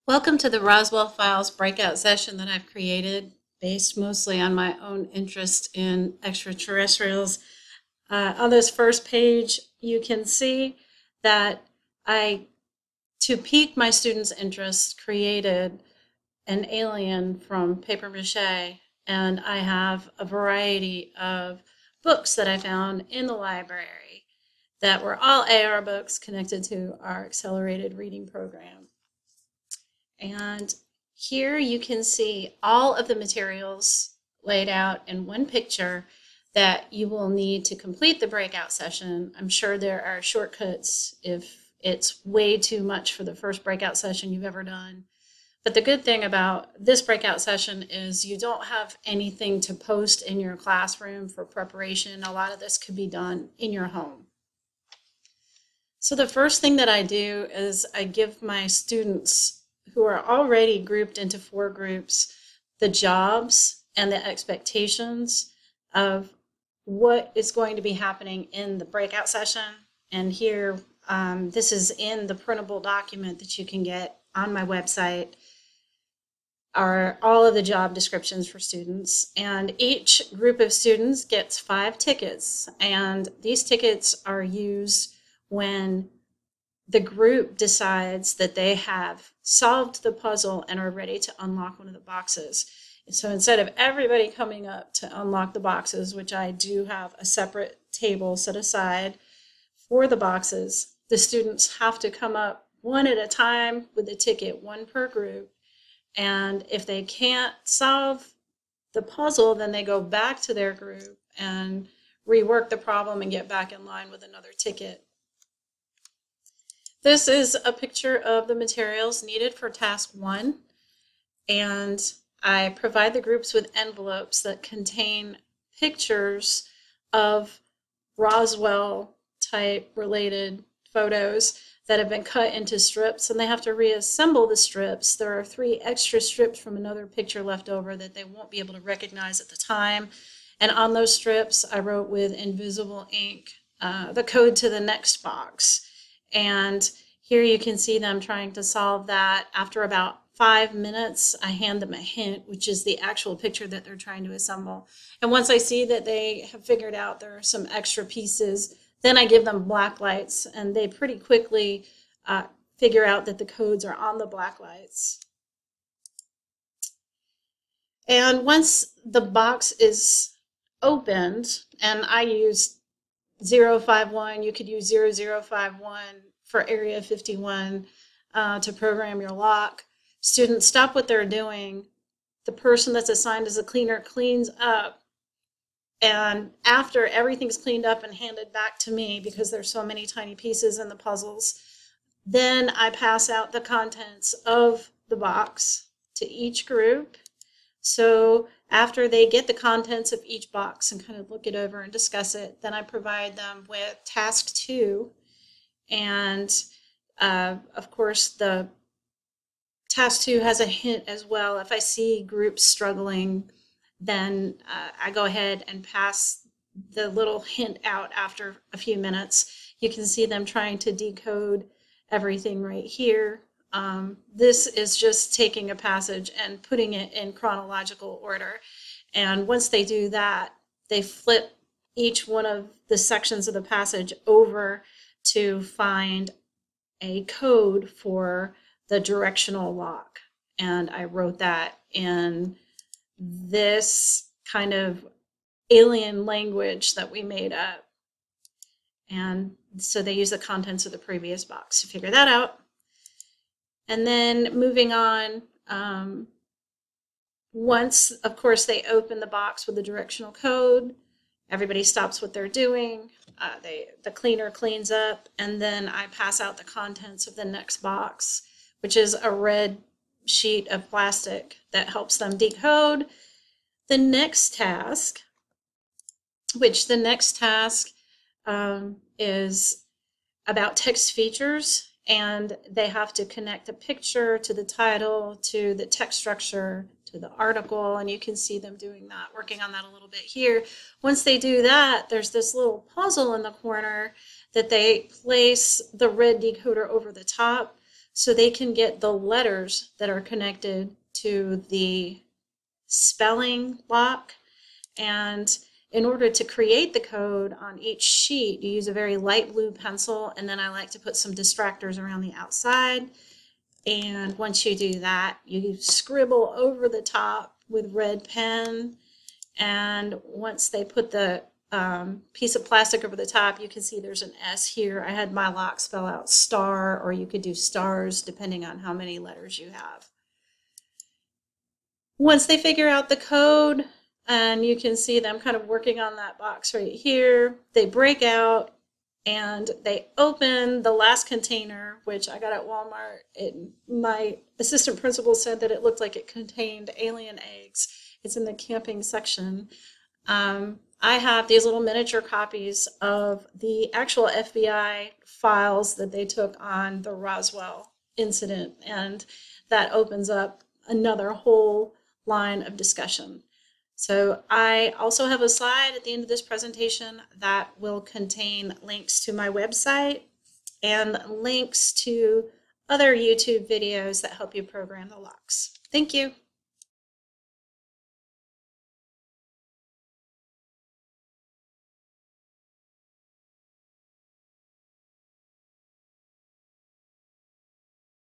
Welcome to the Roswell Files Breakout session that I've created based mostly on my own interest in extraterrestrials. On this first page, you can see that to pique my students' interest, created an alien from paper mache, and I have a variety of books that I found in the library that were all AR books connected to our accelerated reading program. And here you can see all of the materials laid out in one picture that you will need to complete the breakout session. I'm sure there are shortcuts if it's way too much for the first breakout session you've ever done. But the good thing about this breakout session is you don't have anything to post in your classroom for preparation. A lot of this could be done in your home. So the first thing that I do is I give my students who are already grouped into 4 groups the jobs and the expectations of what is going to be happening in the breakout session. And here, this is in the printable document that you can get on my website, are all of the job descriptions for students. And each group of students gets 5 tickets. And these tickets are used when the group decides that they have solved the puzzle and are ready to unlock one of the boxes. So instead of everybody coming up to unlock the boxes, which I do have a separate table set aside for the boxes, the students have to come up one at a time with a ticket, 1 per group. And if they can't solve the puzzle, then they go back to their group and rework the problem and get back in line with another ticket. This is a picture of the materials needed for task 1, and I provide the groups with envelopes that contain pictures of Roswell type related photos that have been cut into strips, and they have to reassemble the strips. There are 3 extra strips from another picture left over that they won't be able to recognize at the time, and on those strips I wrote with invisible ink the code to the next box. And here you can see them trying to solve that. After about 5 minutes, I hand them a hint, which is the actual picture that they're trying to assemble. And once I see that they have figured out there are some extra pieces, then I give them black lights, and they pretty quickly figure out that the codes are on the black lights. And once the box is opened, and I use 051, you could use 0051 for Area 51 to program your lock. Students stop what they're doing. The person that's assigned as a cleaner cleans up, and after everything's cleaned up and handed back to me, because there's so many tiny pieces in the puzzles, then I pass out the contents of the box to each group. So after they get the contents of each box and kind of look it over and discuss it, then I provide them with task 2. And of course, the task 2 has a hint as well. If I see groups struggling, then I go ahead and pass the little hint out after a few minutes. You can see them trying to decode everything right here. This is just taking a passage and putting it in chronological order. And once they do that, they flip each one of the sections of the passage over to find a code for the directional lock. And I wrote that in this kind of alien language that we made up. And so they use the contents of the previous box to figure that out. And then moving on, once, of course, they open the box with the directional code, everybody stops what they're doing, the cleaner cleans up, and then I pass out the contents of the next box, which is a red sheet of plastic that helps them decode the next task, which the next task is about text features. And they have to connect a picture to the title, to the text structure, to the article, and you can see them doing that, working on that a little bit here. Once they do that, there's this little puzzle in the corner that they place the red decoder over the top so they can get the letters that are connected to the spelling lock. And in order to create the code on each sheet, you use a very light blue pencil, and then I like to put some distractors around the outside. And once you do that, you scribble over the top with red pen. And once they put the piece of plastic over the top, you can see there's an S here. I had my lock spell out star, or you could do stars depending on how many letters you have. Once they figure out the code, and you can see them kind of working on that box right here, they break out and they open the last container, which I got at Walmart. My assistant principal said that it looked like it contained alien eggs. It's in the camping section. I have these little miniature copies of the actual FBI files that they took on the Roswell incident, and that opens up another whole line of discussion. So I also have a slide at the end of this presentation that will contain links to my website and links to other YouTube videos that help you program the locks. Thank you.